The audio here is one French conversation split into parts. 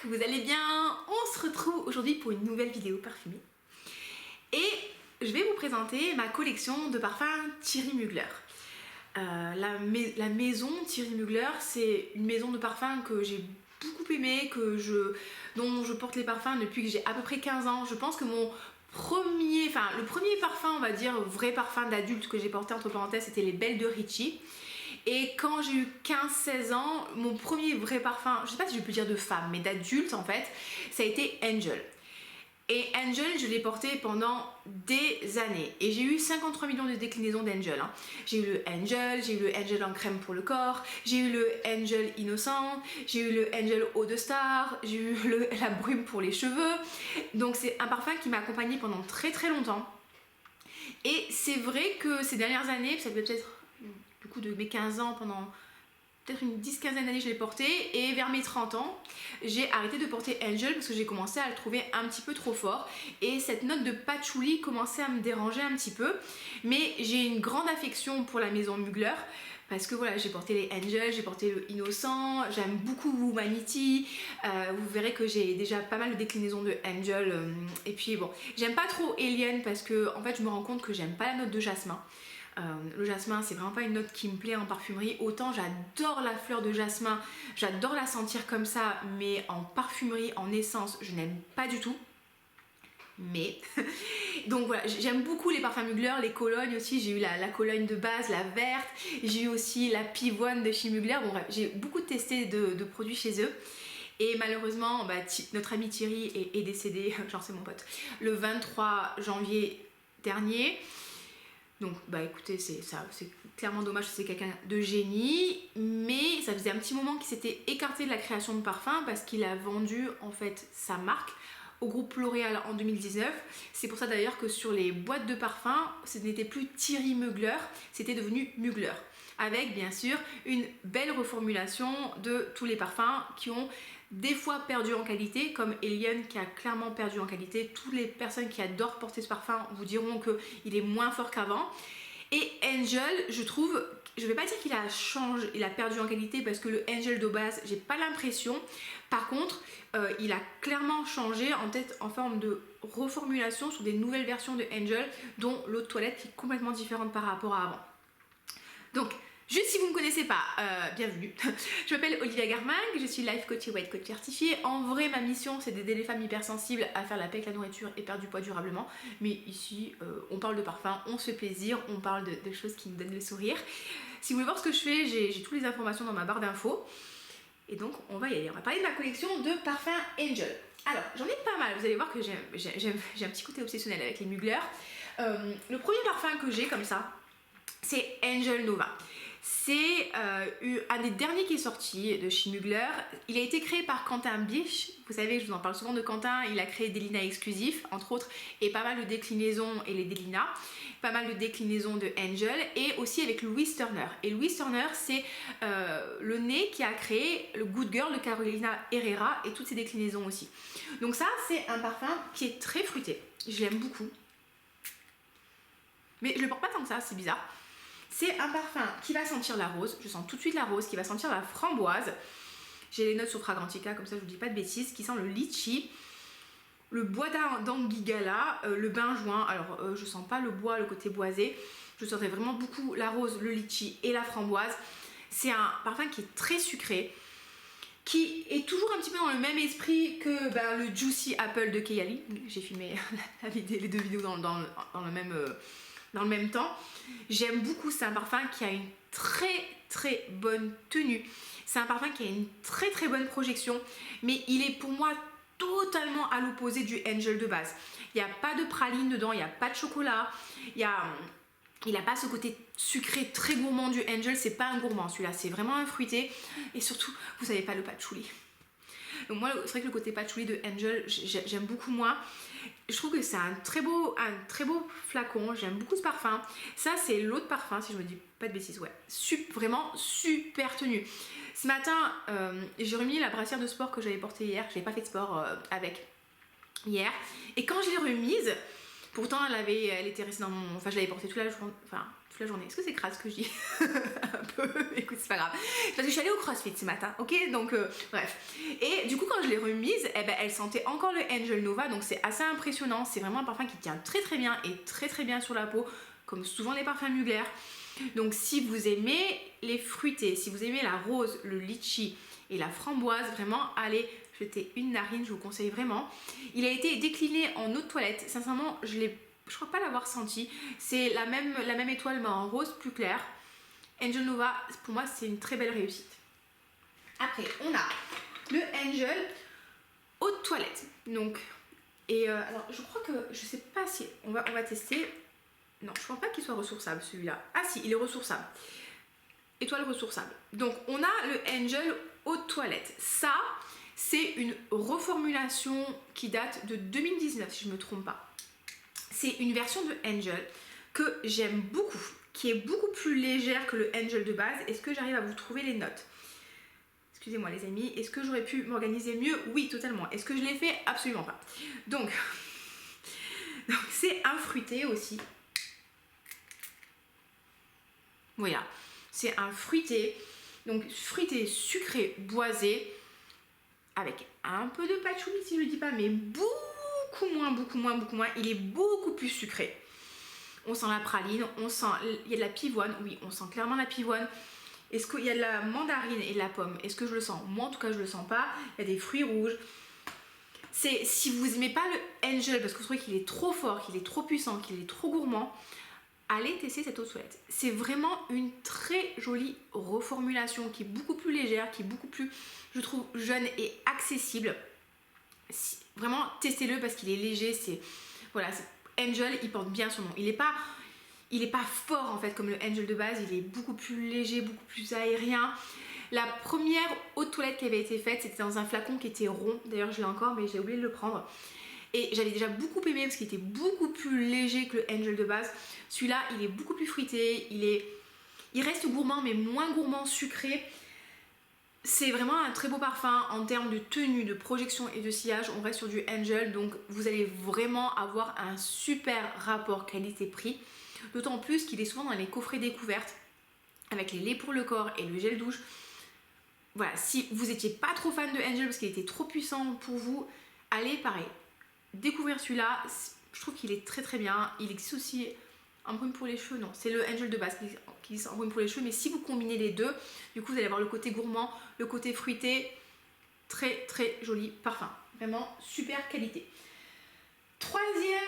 que vous allez bien. On se retrouve aujourd'hui pour une nouvelle vidéo parfumée. Et je vais vous présenter ma collection de parfums Thierry Mugler. La maison Thierry Mugler, c'est une maison de parfums que j'ai beaucoup aimée, dont je porte les parfums depuis que j'ai à peu près 15 ans. Je pense que le premier parfum, on va dire, vrai parfum d'adulte que j'ai porté, entre parenthèses, c'était les Belles de Ricci. Et quand j'ai eu 15-16 ans, mon premier vrai parfum, je sais pas si je peux dire de femme, mais d'adulte en fait, ça a été Angel. Et Angel, je l'ai porté pendant des années. Et j'ai eu 53 millions de déclinaisons d'Angel. J'ai eu le Angel, j'ai eu le Angel en crème pour le corps, j'ai eu le Angel innocent, j'ai eu le Angel eau de star, j'ai eu la brume pour les cheveux. Donc c'est un parfum qui m'a accompagnée pendant très très longtemps. Et c'est vrai que ces dernières années, ça devait peut-être du coup de mes 15 ans, pendant peut-être une 10-15 d'années je l'ai porté, et vers mes 30 ans j'ai arrêté de porter Angel parce que j'ai commencé à le trouver un petit peu trop fort et cette note de patchouli commençait à me déranger un petit peu. Mais j'ai une grande affection pour la maison Mugler parce que voilà, j'ai porté les Angel, j'ai porté le Innocent, j'aime beaucoup Womanity, vous verrez que j'ai déjà pas mal de déclinaisons de Angel, et puis bon, j'aime pas trop Alien parce que en fait je me rends compte que j'aime pas la note de jasmin. Le jasmin, c'est vraiment pas une note qui me plaît en parfumerie. Autant j'adore la fleur de jasmin, j'adore la sentir comme ça, mais en parfumerie, en essence, je n'aime pas du tout. Mais donc voilà, j'aime beaucoup les parfums Mugler, les colognes aussi. J'ai eu la cologne de base, la verte, j'ai eu aussi la pivoine de chez Mugler. Bon bref, j'ai beaucoup testé de produits chez eux. Et malheureusement, notre ami Thierry est décédé, genre c'est mon pote, le 23 janvier dernier. Donc écoutez, c'est clairement dommage, c'est quelqu'un de génie, mais ça faisait un petit moment qu'il s'était écarté de la création de parfums parce qu'il a vendu en fait sa marque au groupe L'Oréal en 2019. C'est pour ça d'ailleurs que sur les boîtes de parfums, ce n'était plus Thierry Mugler, c'était devenu Mugler. Avec bien sûr une belle reformulation de tous les parfums qui ont des fois perdu en qualité, comme Alien qui a clairement perdu en qualité. Toutes les personnes qui adorent porter ce parfum vous diront qu'il est moins fort qu'avant. Et Angel, je trouve, je vais pas dire qu'il a changé, il a perdu en qualité parce que le Angel de base, j'ai pas l'impression. Par contre, il a clairement changé en forme de reformulation sur des nouvelles versions de Angel, dont l'eau de toilette qui est complètement différente par rapport à avant. Donc, juste si vous ne me connaissez pas, bienvenue. Je m'appelle Olivia Garmang, je suis life coach et weight coach certifiée. En vrai, ma mission, c'est d'aider les femmes hypersensibles à faire la paix avec la nourriture et perdre du poids durablement. Mais ici, on parle de parfum, on se fait plaisir, on parle de choses qui nous donnent le sourire. Si vous voulez voir ce que je fais, j'ai toutes les informations dans ma barre d'infos. Et donc, on va y aller. On va parler de ma collection de parfums Angel. Alors, j'en ai pas mal. Vous allez voir que j'ai un petit côté obsessionnel avec les Mugler. Le premier parfum que j'ai comme ça, c'est Angel Nova. C'est un des derniers qui est sorti de chez Mugler. Il a été créé par Quentin Bisch. Vous savez, je vous en parle souvent de Quentin. Il a créé des Delina exclusifs, entre autres, et pas mal de déclinaisons et les Delina. Pas mal de déclinaisons de Angel, et aussi avec Louis Turner. Et Louis Turner, c'est le nez qui a créé le Good Girl de Carolina Herrera et toutes ses déclinaisons aussi. Donc ça, c'est un parfum qui est très fruité. Je l'aime beaucoup. Mais je le porte pas tant que ça, c'est bizarre. C'est un parfum qui va sentir la rose, je sens tout de suite la rose, qui va sentir la framboise. J'ai les notes sur Fragrantica, comme ça je vous dis pas de bêtises, qui sent le litchi, le bois d'anguigala, le benjoin. Alors je sens pas le bois, le côté boisé, je sentais vraiment beaucoup la rose, le litchi et la framboise. C'est un parfum qui est très sucré, qui est toujours un petit peu dans le même esprit que le Juicy Apple de Kayali. J'ai filmé les deux vidéos dans le même temps. J'aime beaucoup, c'est un parfum qui a une très très bonne tenue. C'est un parfum qui a une très très bonne projection, mais il est pour moi totalement à l'opposé du Angel de base. Il n'y a pas de praline dedans, il n'y a pas de chocolat, il n'a pas ce côté sucré très gourmand du Angel, c'est pas un gourmand celui-là, c'est vraiment un fruité, et surtout, vous savez pas le patchouli. Donc moi, c'est vrai que le côté patchouli de Angel, j'aime beaucoup moins. Je trouve que c'est un très beau flacon, j'aime beaucoup ce parfum. Ça, c'est l'autre parfum, si je me dis pas de bêtises, ouais. Vraiment super tenue. Ce matin, j'ai remis la brassière de sport que j'avais portée hier, je n'avais pas fait de sport avec hier. Et quand je l'ai remise, pourtant elle était restée dans mon... Enfin, je l'avais portée toute la journée. Est-ce que c'est crasse ce que je dis? Un peu, écoute, c'est pas grave. Parce que je suis allée au CrossFit ce matin, ok? Donc, bref. Et du coup, quand je l'ai remise, eh ben, elle sentait encore le Angel Nova, donc c'est assez impressionnant. C'est vraiment un parfum qui tient très très bien et très très bien sur la peau, comme souvent les parfums Mugler. Donc si vous aimez les fruités, si vous aimez la rose, le litchi et la framboise, vraiment allez jeter une narine, je vous conseille vraiment. Il a été décliné en eau de toilette, sincèrement je crois pas l'avoir senti. C'est la même étoile mais en rose plus clair. Angel Nova, pour moi c'est une très belle réussite. Après on a le Angel eau de toilette. Donc, alors je crois que, je sais pas si, on va tester. Non, je ne crois pas qu'il soit ressourçable celui-là. Ah si, il est ressourçable. Étoile ressourçable. Donc on a le Angel eau de toilette. Ça, c'est une reformulation qui date de 2019 si je ne me trompe pas. C'est une version de Angel que j'aime beaucoup, qui est beaucoup plus légère que le Angel de base. Est-ce que j'arrive à vous trouver les notes? Excusez-moi les amis, est-ce que j'aurais pu m'organiser mieux? Oui, totalement. Est-ce que je l'ai fait? Absolument pas. Donc c'est un fruité aussi. Voilà, c'est un fruité, donc fruité sucré boisé avec un peu de patchouli si je ne le dis pas, mais beaucoup moins. Il est beaucoup plus sucré. On sent la praline, on sent, il y a de la pivoine, oui, on sent clairement la pivoine. Est-ce qu'il y a de la mandarine et de la pomme? Est-ce que je le sens? Moi en tout cas je le sens pas. Il y a des fruits rouges. Si vous n'aimez pas le Angel parce que vous trouvez qu'il est trop fort, qu'il est trop puissant, qu'il est trop gourmand, allez tester cette eau de toilette. C'est vraiment une très jolie reformulation qui est beaucoup plus légère, qui est beaucoup plus, je trouve, jeune et accessible. Vraiment, testez-le parce qu'il est léger. Voilà, Angel, il porte bien son nom. Il n'est pas fort en fait comme le Angel de base. Il est beaucoup plus léger, beaucoup plus aérien. La première eau de toilette qui avait été faite, c'était dans un flacon qui était rond. D'ailleurs, je l'ai encore, mais j'ai oublié de le prendre. Et j'avais déjà beaucoup aimé parce qu'il était beaucoup plus léger que le Angel de base. Celui-là, il est beaucoup plus fruité, il reste gourmand mais moins gourmand, sucré. C'est vraiment un très beau parfum en termes de tenue, de projection et de sillage. On reste sur du Angel, donc vous allez vraiment avoir un super rapport qualité-prix. D'autant plus qu'il est souvent dans les coffrets découvertes avec les laits pour le corps et le gel douche. Voilà, si vous n'étiez pas trop fan de Angel parce qu'il était trop puissant pour vous, allez pareil. Découvrir celui-là, je trouve qu'il est très très bien. Il existe aussi un brume pour les cheveux, non, c'est le Angel de base qui existe en brume pour les cheveux, mais si vous combinez les deux, du coup vous allez avoir le côté gourmand, le côté fruité, très très joli parfum, vraiment super qualité. Troisième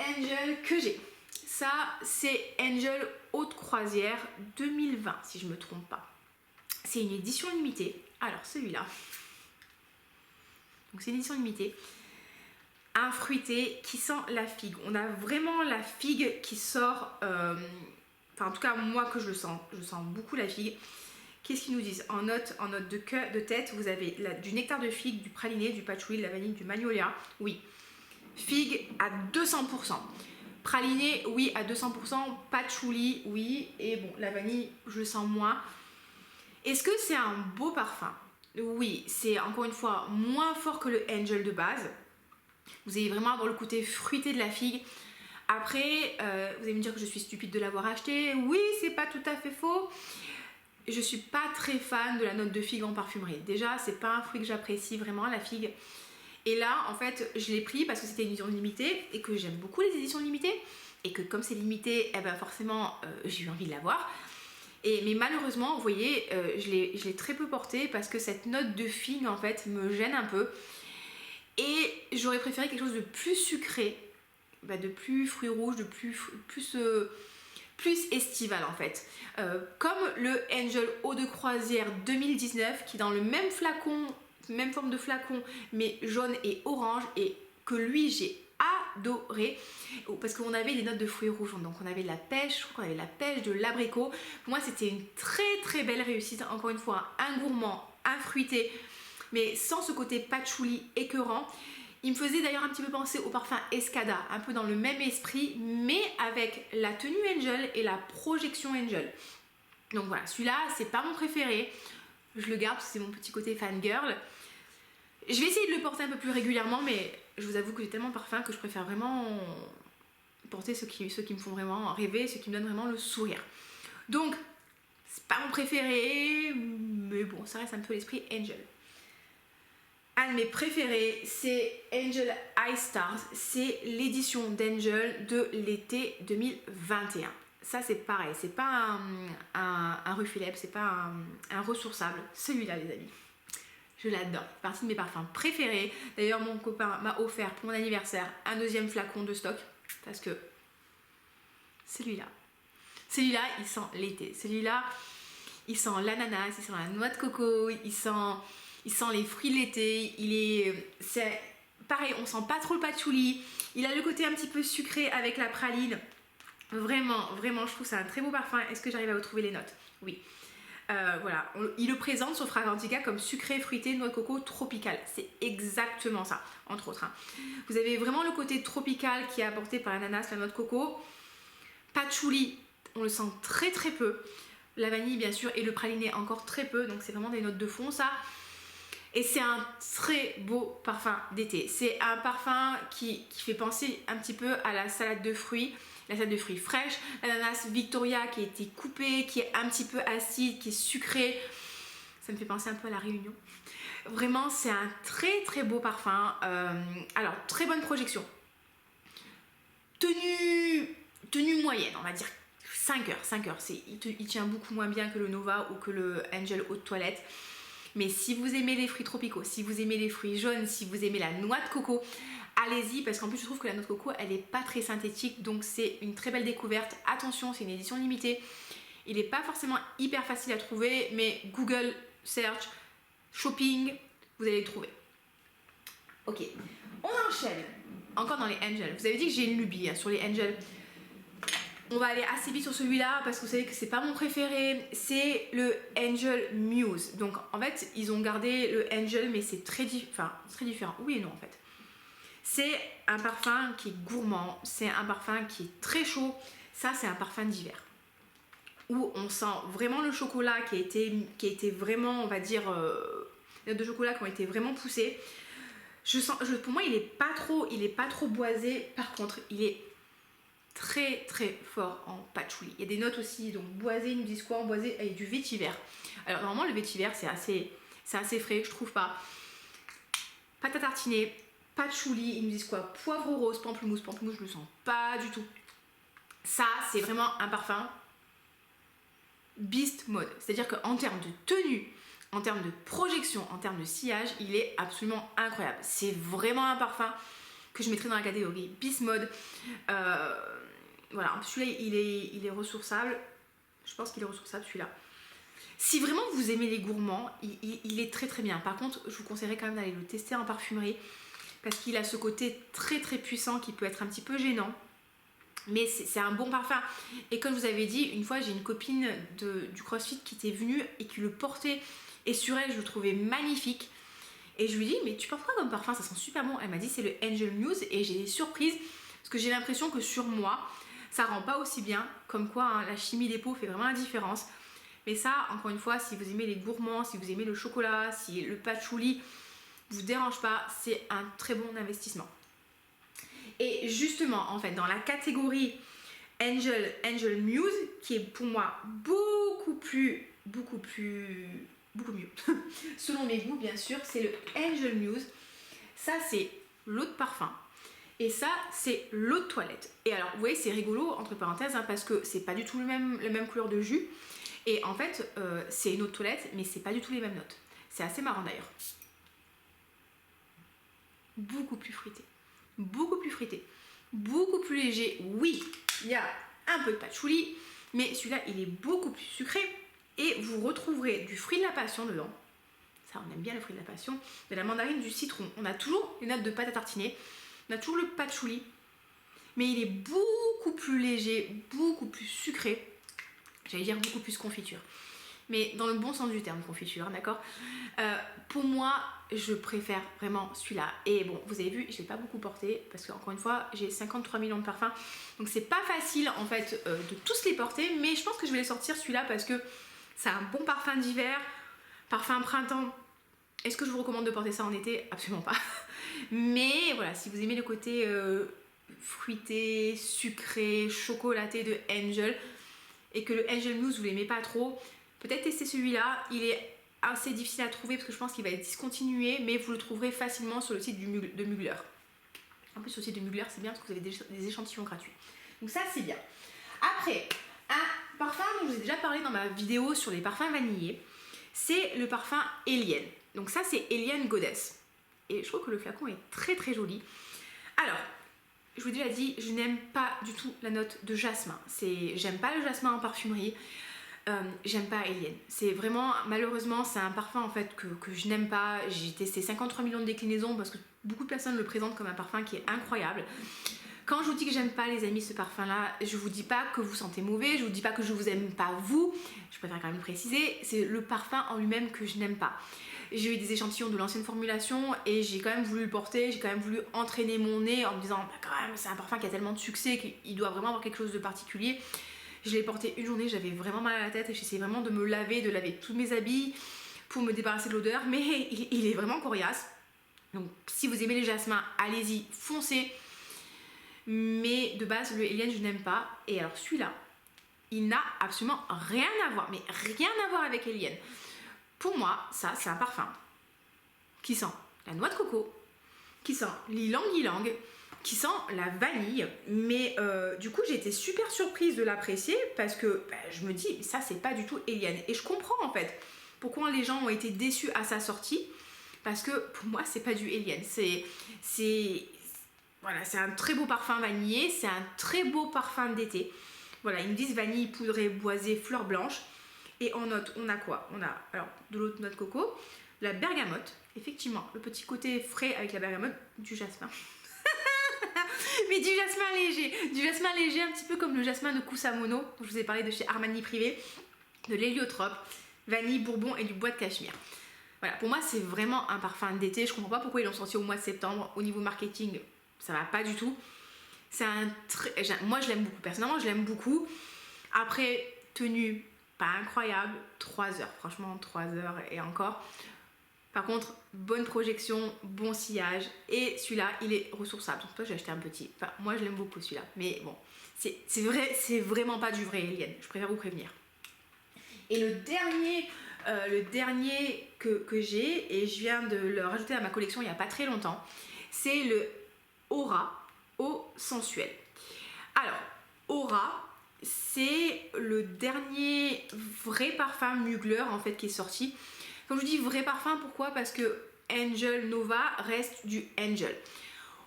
Angel que j'ai, ça c'est Angel Haute Croisière 2020 si je me trompe pas. C'est une édition limitée, alors celui-là, donc c'est une édition limitée. Un fruité qui sent la figue. On a vraiment la figue qui sort, enfin en tout cas moi que je sens beaucoup la figue. Qu'est-ce qu'ils nous disent en note de tête, vous avez du nectar de figue, du praliné, du patchouli, de la vanille, du magnolia. Oui, figue à 200%. Praliné, oui, à 200%. Patchouli, oui. Et bon, la vanille, je le sens moins. Est-ce que c'est un beau parfum? Oui, c'est encore une fois moins fort que le Angel de base. Vous allez vraiment avoir le côté fruité de la figue. Après, vous allez me dire que je suis stupide de l'avoir acheté. Oui, c'est pas tout à fait faux. Je suis pas très fan de la note de figue en parfumerie. Déjà, c'est pas un fruit que j'apprécie vraiment, la figue. Et là, en fait, je l'ai pris parce que c'était une édition limitée et que j'aime beaucoup les éditions limitées. Et que comme c'est limité, eh ben forcément, j'ai eu envie de l'avoir. Mais malheureusement, vous voyez, je l'ai très peu porté parce que cette note de figue, en fait, me gêne un peu. Et j'aurais préféré quelque chose de plus sucré, de plus fruits rouges, de plus estival en fait. Comme le Angel Eau de Croisière 2019 qui est dans le même flacon, même forme de flacon, mais jaune et orange, et que lui j'ai adoré parce qu'on avait des notes de fruits rouges, donc on avait de la pêche, je crois qu'on avait de la pêche, de l'abricot. Pour moi c'était une très très belle réussite, encore une fois un gourmand, un fruité, mais sans ce côté patchouli écœurant. Il me faisait d'ailleurs un petit peu penser au parfum Escada, un peu dans le même esprit, mais avec la tenue Angel et la projection Angel. Donc voilà, celui-là, c'est pas mon préféré. Je le garde parce que c'est mon petit côté fangirl. Je vais essayer de le porter un peu plus régulièrement, mais je vous avoue que j'ai tellement de parfums que je préfère vraiment porter ceux qui me font vraiment rêver, ceux qui me donnent vraiment le sourire. Donc, c'est pas mon préféré, mais bon, ça reste un peu l'esprit Angel. Un de mes préférés, c'est Angel Eye Stars. C'est l'édition d'Angel de l'été 2021. Ça, c'est pareil. C'est pas un Ruffileb, c'est pas un ressourçable. Celui-là, les amis. Je l'adore. C'est partie de mes parfums préférés. D'ailleurs, mon copain m'a offert pour mon anniversaire un deuxième flacon de stock. Parce que celui-là, il sent l'été. Celui-là, il sent l'ananas, il sent la noix de coco, il sent les fruits de l'été. C'est pareil, on sent pas trop le patchouli. Il a le côté un petit peu sucré avec la praline. Vraiment, vraiment, je trouve que c'est un très beau parfum. Est-ce que j'arrive à vous trouver les notes? Oui. Voilà, il le présente sur Fragrantica comme sucré, fruité, noix de coco, tropical. C'est exactement ça, entre autres. Vous avez vraiment le côté tropical qui est apporté par l'ananas, la noix de coco. Patchouli, on le sent très très peu. La vanille bien sûr et le praliné encore très peu, donc c'est vraiment des notes de fond ça. Et c'est un très beau parfum d'été. C'est un parfum qui fait penser un petit peu à la salade de fruits fraîche, l'ananas Victoria qui a été coupé, qui est un petit peu acide, qui est sucré. Ça me fait penser un peu à la Réunion. Vraiment, c'est un très très beau parfum. Alors, très bonne projection. Tenue moyenne, on va dire 5 heures. Il tient beaucoup moins bien que le Nova ou que le Angel Eau de Toilette. Mais si vous aimez les fruits tropicaux, si vous aimez les fruits jaunes, si vous aimez la noix de coco, allez-y, parce qu'en plus je trouve que la noix de coco elle n'est pas très synthétique, donc c'est une très belle découverte. Attention, c'est une édition limitée, il n'est pas forcément hyper facile à trouver, mais Google search shopping, vous allez le trouver. Ok, on enchaîne encore dans les Angels. Vous avez dit que j'ai une lubie sur les Angels. On va aller assez vite sur celui-là parce que vous savez que c'est pas mon préféré. C'est le Angel Muse. Donc en fait, ils ont gardé le Angel, mais c'est très différent. Oui et non en fait. C'est un parfum qui est gourmand. C'est un parfum qui est très chaud. Ça, c'est un parfum d'hiver. Où on sent vraiment le chocolat qui a été vraiment, on va dire, les notes de chocolat qui ont été vraiment poussées. Pour moi, il est pas trop boisé. Par contre, il est très très fort en patchouli. Il y a des notes aussi, donc boisé, ils nous disent quoi en boisé? Avec du vétiver. Alors normalement le vétiver c'est assez frais, je trouve pas. Pâte à tartiner, patchouli, ils nous disent quoi? Poivre rose, pamplemousse, je le sens pas du tout. Ça c'est vraiment un parfum beast mode, c'est-à-dire qu'en termes de tenue, en termes de projection, en termes de sillage, il est absolument incroyable. C'est vraiment un parfum que je mettrais dans la catégorie beast mode. Voilà, celui-là il est ressourçable. Je pense qu'il est ressourçable celui-là. Si vraiment vous aimez les gourmands, il est très très bien. Par contre, je vous conseillerais quand même d'aller le tester en parfumerie parce qu'il a ce côté très très puissant qui peut être un petit peu gênant. Mais c'est un bon parfum. Et comme je vous avais dit, une fois j'ai une copine du CrossFit qui était venue et qui le portait. Et sur elle, je le trouvais magnifique. Et je lui dis, mais tu portes quoi comme parfum? Ça sent super bon. Elle m'a dit, c'est le Angel Muse. Et j'ai des surprises parce que j'ai l'impression que sur moi, ça rend pas aussi bien. Comme quoi, hein, la chimie des peaux fait vraiment la différence. Mais ça, encore une fois, si vous aimez les gourmands, si vous aimez le chocolat, si le patchouli vous dérange pas, c'est un très bon investissement. Et justement, en fait, dans la catégorie Angel Muse, qui est pour moi beaucoup mieux, selon mes goûts bien sûr, c'est le Angel Muse. Ça c'est l'eau de parfum et ça c'est l'eau de toilette. Et alors vous voyez c'est rigolo entre parenthèses hein, parce que c'est pas du tout la même couleur de jus et en fait c'est une eau de toilette mais c'est pas du tout les mêmes notes. C'est assez marrant d'ailleurs. Beaucoup plus fruité, beaucoup plus léger. Oui, il y a un peu de patchouli mais celui-là il est beaucoup plus sucré. Et vous retrouverez du fruit de la passion dedans. Ça, on aime bien le fruit de la passion. De la mandarine, du citron. On a toujours les notes de pâte à tartiner. On a toujours le patchouli. Mais il est beaucoup plus léger, beaucoup plus sucré. J'allais dire beaucoup plus confiture. Mais dans le bon sens du terme, confiture, d'accord. Pour moi, je préfère vraiment celui-là. Et bon, vous avez vu, je ne l'ai pas beaucoup porté. Parce qu'encore une fois, j'ai 53 millions de parfums. Donc c'est pas facile, en fait, de tous les porter. Mais je pense que je vais les sortir celui-là parce que c'est un bon parfum d'hiver, parfum printemps. Est-ce que je vous recommande de porter ça en été? Absolument pas. Mais voilà, si vous aimez le côté fruité, sucré, chocolaté de Angel et que le Angel Muse vous l'aimez pas trop, peut-être tester celui-là. Il est assez difficile à trouver parce que je pense qu'il va être discontinué, mais vous le trouverez facilement sur le site de Mugler. En plus, sur le site de Mugler, c'est bien parce que vous avez des échantillons gratuits. Donc ça, c'est bien. Après, un parfum dont je vous ai déjà parlé dans ma vidéo sur les parfums vanillés, c'est le parfum Alien. Donc ça, c'est Alien Goddess. Et je trouve que le flacon est très très joli. Alors, je vous ai déjà dit, je n'aime pas du tout la note de jasmin. J'aime pas le jasmin en parfumerie. J'aime pas Alien. C'est vraiment, malheureusement, c'est un parfum en fait que je n'aime pas. J'ai testé 53 millions de déclinaisons parce que beaucoup de personnes le présentent comme un parfum qui est incroyable. Quand je vous dis que j'aime pas, les amis, ce parfum-là, je vous dis pas que vous sentez mauvais, je vous dis pas que je vous aime pas vous. Je préfère quand même le préciser. C'est le parfum en lui-même que je n'aime pas. J'ai eu des échantillons de l'ancienne formulation et j'ai quand même voulu le porter, j'ai quand même voulu entraîner mon nez en me disant bah, quand même c'est un parfum qui a tellement de succès qu'il doit vraiment avoir quelque chose de particulier. Je l'ai porté une journée, j'avais vraiment mal à la tête et j'essayais vraiment de me laver, de laver tous mes habits pour me débarrasser de l'odeur, mais il est vraiment coriace. Donc si vous aimez les jasmins, allez-y, foncez. Mais de base, le Alien, je n'aime pas. Et alors celui-là, il n'a absolument rien à voir, mais rien à voir avec Alien. Pour moi, ça, c'est un parfum qui sent la noix de coco, qui sent l'ylang-ylang, qui sent la vanille. Mais du coup, j'ai été super surprise de l'apprécier parce que je me dis, mais ça, c'est pas du tout Alien. Et je comprends en fait pourquoi les gens ont été déçus à sa sortie. Parce que pour moi, c'est pas du Alien. Voilà, c'est un très beau parfum vanillé, c'est un très beau parfum d'été. Voilà, ils me disent vanille poudrée, boisée, fleurs blanches. Et en note, on a quoi? On a alors de l'autre noix de coco, la bergamote, effectivement, le petit côté frais avec la bergamote, du jasmin. Mais du jasmin léger, un petit peu comme le jasmin de Kusamono, dont je vous ai parlé de chez Armani Privé, de l'héliotrope, vanille, bourbon et du bois de cachemire. Voilà, pour moi, c'est vraiment un parfum d'été. Je comprends pas pourquoi ils l'ont sorti au mois de septembre. Au niveau marketing, ça va pas du tout. Moi, je l'aime beaucoup. Personnellement, je l'aime beaucoup. Après, tenue pas incroyable, 3 heures, franchement 3 heures et encore. Par contre, bonne projection, bon sillage et celui-là, il est ressourçable. Donc toi, j'ai acheté un petit. Enfin, moi, je l'aime beaucoup celui-là. Mais bon, c'est vraiment pas du vrai Alien. Je préfère vous prévenir. Et le dernier que j'ai, et je viens de le rajouter à ma collection il n'y a pas très longtemps, c'est le Aura Eau Sensuelle. Alors, Aura, c'est le dernier vrai parfum Mugler en fait qui est sorti. Comme je dis vrai parfum, pourquoi? Parce que Angel Nova reste du Angel.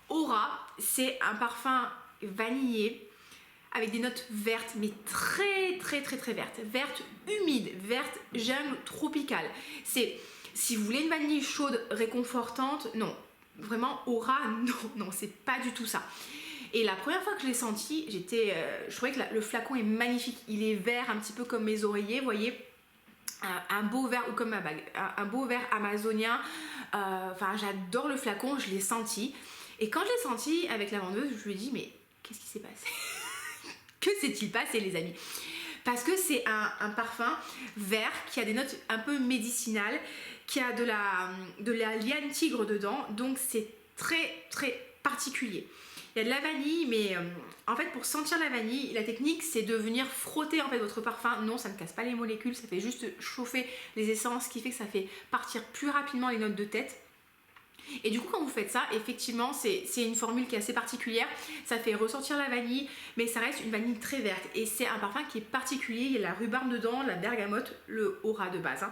Aura, c'est un parfum vanillé avec des notes vertes, mais très vertes. Vertes humides, vertes jungle tropicale. Si vous voulez une vanille chaude, réconfortante, non. Vraiment, Aura, non, c'est pas du tout ça. Et la première fois que je l'ai senti, je trouvais que le flacon est magnifique. Il est vert, un petit peu comme mes oreillers, vous voyez, un beau vert, ou comme ma bague, un beau vert amazonien. Enfin, j'adore le flacon, je l'ai senti. Et quand je l'ai senti avec la vendeuse, je lui ai dit, mais qu'est-ce qui s'est passé? Que s'est-il passé, les amis? Parce que c'est un parfum vert qui a des notes un peu médicinales, qui a de la liane tigre dedans, donc c'est très particulier. Il y a de la vanille, mais en fait pour sentir la vanille, la technique c'est de venir frotter en fait votre parfum. Non, ça ne casse pas les molécules, ça fait juste chauffer les essences, ce qui fait que ça fait partir plus rapidement les notes de tête. Et du coup quand vous faites ça, effectivement c'est une formule qui est assez particulière, ça fait ressortir la vanille, mais ça reste une vanille très verte. Et c'est un parfum qui est particulier, il y a la rhubarbe dedans, la bergamote, le Aura de base.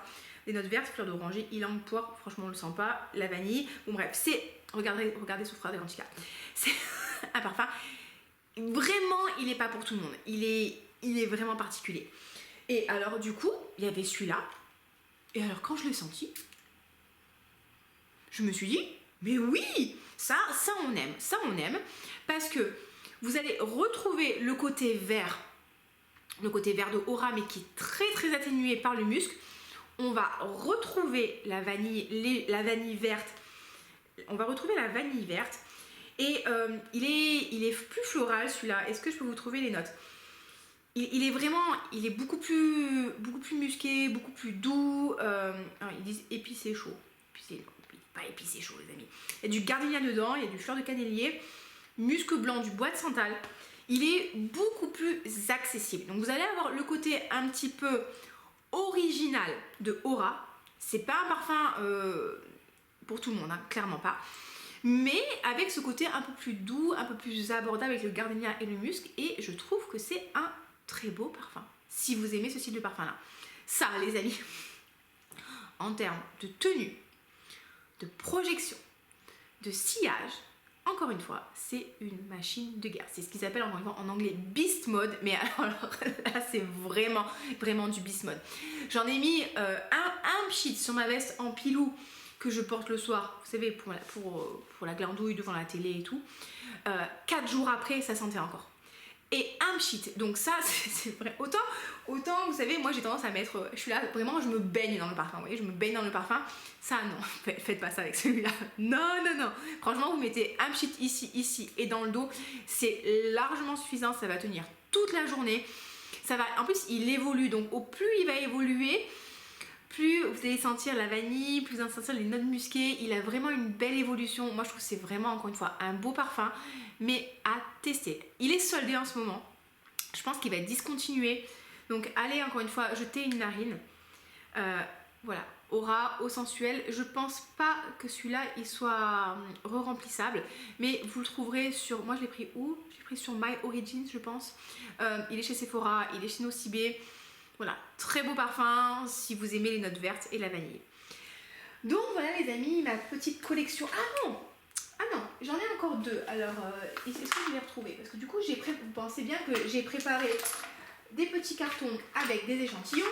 Des notes vertes, fleurs d'oranger, ylang, poire, franchement on le sent pas, la vanille. Bon bref, regardez sous Frère de Rantica. C'est un parfum, vraiment il n'est pas pour tout le monde, il est vraiment particulier. Et alors du coup, il y avait celui-là, et alors quand je l'ai senti, je me suis dit, mais oui, ça on aime, parce que vous allez retrouver le côté vert de Aura, mais qui est très atténué par le musc. On va retrouver la vanille verte. On va retrouver la vanille verte. Et il est plus floral celui-là. Est-ce que je peux vous trouver les notes? Il est beaucoup plus musqué, beaucoup plus doux. Ils disent épicé chaud. Pas épicé chaud, les amis. Il y a du gardenia dedans, il y a du fleur de cannelier, musc blanc, du bois de santal. Il est beaucoup plus accessible. Donc vous allez avoir le côté un petit peu original de Aura, C'est pas un parfum pour tout le monde, hein, clairement pas. Mais avec ce côté un peu plus doux, un peu plus abordable avec le gardenia et le musc. Et je trouve que c'est un très beau parfum. Si vous aimez ce style de parfum là. Ça les amis, en termes de tenue, de projection, de sillage, encore une fois, c'est une machine de guerre. C'est ce qu'ils appellent encore une fois en anglais beast mode. Mais alors là, c'est vraiment, vraiment du beast mode. J'en ai mis un pchit sur ma veste en pilou que je porte le soir, vous savez, pour la glandouille devant la télé et tout. 4 jours après, ça sentait encore. Et un pchit, donc ça, c'est vrai. Autant, vous savez, moi j'ai tendance à mettre, je suis là, vraiment, je me baigne dans le parfum, vous voyez, je me baigne dans le parfum. Ça, non, faites pas ça avec celui-là. Non, non, non. Franchement, vous mettez un pchit ici et dans le dos, c'est largement suffisant, ça va tenir toute la journée. Ça va, en plus, il évolue, donc au plus il va évoluer, plus vous allez sentir la vanille, plus vous allez sentir les notes musquées. Il a vraiment une belle évolution. Moi, je trouve que c'est vraiment, encore une fois, un beau parfum, mais à tester. Il est soldé en ce moment. Je pense qu'il va être discontinué. Donc, allez, encore une fois, jeter une narine. Voilà, aura, eau sensuelle. Je pense pas que celui-là, il soit re-remplissable, mais vous le trouverez sur... Moi, je l'ai pris où? Je l'ai pris sur My Origins, je pense. Il est chez Sephora, il est chez Nocibé. Voilà, très beau parfum si vous aimez les notes vertes et la vanille. Donc voilà les amis, ma petite collection. Ah non, j'en ai encore deux. Alors, est-ce que je vais les retrouver? Parce que du coup, vous pensez bien que j'ai préparé des petits cartons avec des échantillons.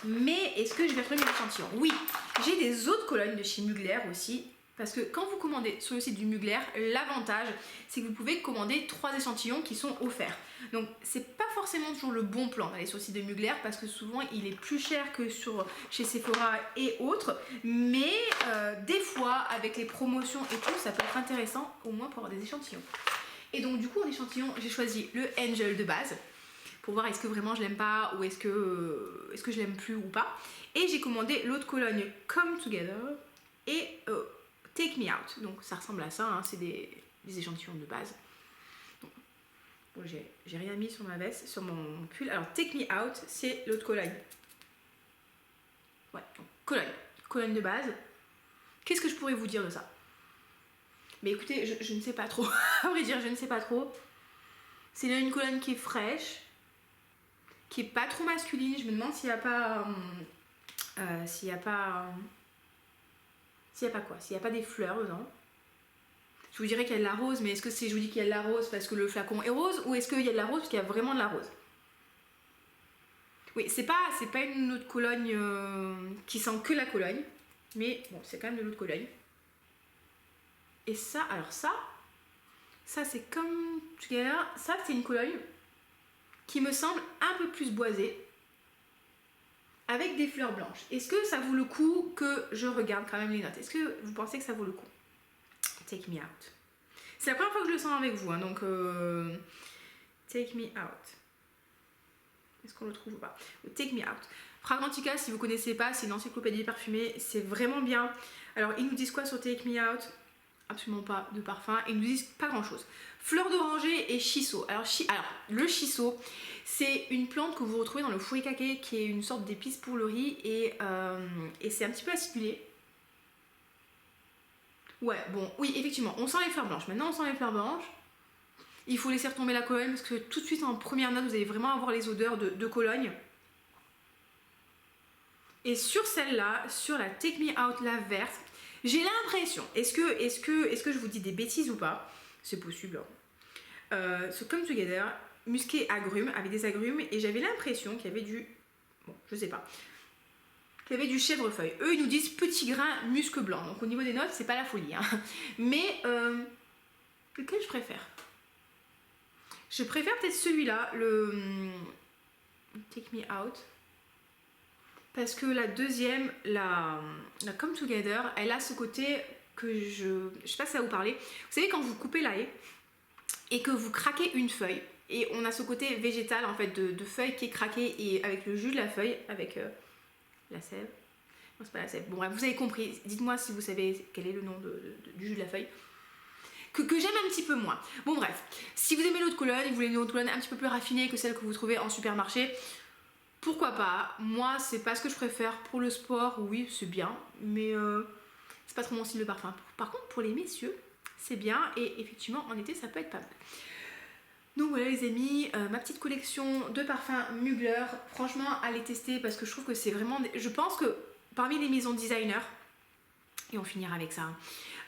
Mais est-ce que je vais retrouver mes échantillons? Oui, j'ai des autres colonnes de chez Mugler aussi. Parce que quand vous commandez sur le site du Mugler, l'avantage, c'est que vous pouvez commander 3 échantillons qui sont offerts. Donc, c'est pas forcément toujours le bon plan d'aller sur le site de Mugler parce que souvent, il est plus cher que chez Sephora et autres. Mais des fois, avec les promotions et tout, ça peut être intéressant au moins pour avoir des échantillons. Et donc, du coup, en échantillon, j'ai choisi le Angel de base pour voir est-ce que vraiment je l'aime pas ou est-ce que je l'aime plus ou pas. Et j'ai commandé l'autre Cologne Come Together et... Take Me Out, donc ça ressemble à ça, hein, c'est des échantillons de base. Bon, j'ai rien mis sur ma veste, sur mon pull. Alors Take Me Out, c'est l'autre Cologne. Ouais, donc Cologne de base. Qu'est-ce que je pourrais vous dire de ça? Mais écoutez, je ne sais pas trop. À vrai dire, je ne sais pas trop. C'est une Cologne qui est fraîche, qui est pas trop masculine. Je me demande s'il n'y a pas... s'il n'y a pas des fleurs dedans. Je vous dirais qu'il y a de la rose, mais est-ce que je vous dis qu'il y a de la rose parce que le flacon est rose ou est-ce qu'il y a de la rose parce qu'il y a vraiment de la rose? Oui, c'est pas une eau de Cologne qui sent que la Cologne, mais bon, c'est quand même de l'eau de Cologne. Et ça, alors ça c'est comme ça c'est une Cologne qui me semble un peu plus boisée, avec des fleurs blanches. Est-ce que ça vaut le coup que je regarde quand même les notes? Est-ce que vous pensez que ça vaut le coup? Take Me Out. C'est la première fois que je le sens avec vous, hein, donc Take Me Out. Est-ce qu'on le trouve ou pas? Take Me Out. Fragrantica, si vous ne connaissez pas, c'est une encyclopédie parfumée, c'est vraiment bien. Alors, ils nous disent quoi sur Take Me Out? Absolument pas de parfum. Ils nous disent pas grand chose. Fleur d'oranger et shiso. Alors, le shiso, c'est une plante que vous retrouvez dans le furikake, qui est une sorte d'épice pour le riz, et c'est un petit peu acidulé. Ouais, bon, oui, effectivement, on sent les fleurs blanches. Maintenant, on sent les fleurs blanches. Il faut laisser retomber la Cologne parce que tout de suite, en première note, vous allez vraiment avoir les odeurs de Cologne. Et sur celle-là, sur la Take Me Out, la verte, j'ai l'impression, est-ce que je vous dis des bêtises ou pas? C'est possible. Ce Come Together, musqué agrumes, avec des agrumes, et j'avais l'impression qu'il y avait du... Bon, je sais pas. Qu'il y avait du chèvrefeuille. Eux, ils nous disent petit grain musc blanc. Donc au niveau des notes, c'est pas la folie. Hein. Mais lequel je préfère? Je préfère peut-être celui-là, le Take Me Out. Parce que la deuxième, la Come Together, elle a ce côté que je sais pas si ça va vous parler. Vous savez, quand vous coupez l'ail et que vous craquez une feuille, et on a ce côté végétal en fait de feuille qui est craquée, et avec le jus de la feuille, avec la sève. Non, c'est pas la sève. Bon, bref, vous avez compris. Dites-moi si vous savez quel est le nom du jus de la feuille. Que j'aime un petit peu moins. Bon, bref. Si vous aimez l'eau de Cologne, vous voulez une eau de Cologne un petit peu plus raffinée que celle que vous trouvez en supermarché, pourquoi pas. Moi, c'est pas ce que je préfère. Pour le sport, oui, c'est bien, mais c'est pas trop mon style de parfum. Par contre, pour les messieurs, c'est bien, et effectivement, en été, ça peut être pas mal. Donc voilà les amis, ma petite collection de parfums Mugler. Franchement, allez tester parce que je trouve que c'est vraiment... Je pense que parmi les maisons designers, et on finira avec ça,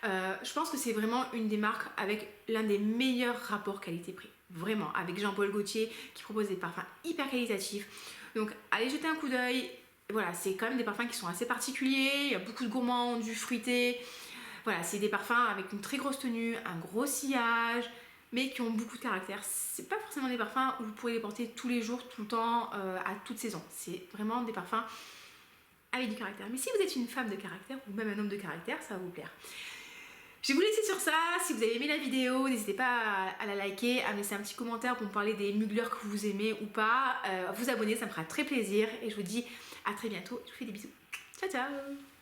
hein, je pense que c'est vraiment une des marques avec l'un des meilleurs rapports qualité-prix. Vraiment, avec Jean-Paul Gaultier qui propose des parfums hyper qualitatifs. Donc allez jeter un coup d'œil. Voilà, c'est quand même des parfums qui sont assez particuliers. Il y a beaucoup de gourmands, du fruité. Voilà, c'est des parfums avec une très grosse tenue, un gros sillage, mais qui ont beaucoup de caractère. C'est pas forcément des parfums où vous pourrez les porter tous les jours, tout le temps, à toute saison. C'est vraiment des parfums avec du caractère. Mais si vous êtes une femme de caractère ou même un homme de caractère, ça va vous plaire. Je vais vous laisser sur ça. Si vous avez aimé la vidéo, n'hésitez pas à la liker, à me laisser un petit commentaire pour me parler des Mugler que vous aimez ou pas. Vous abonner, ça me fera très plaisir. Et je vous dis à très bientôt. Je vous fais des bisous. Ciao, ciao!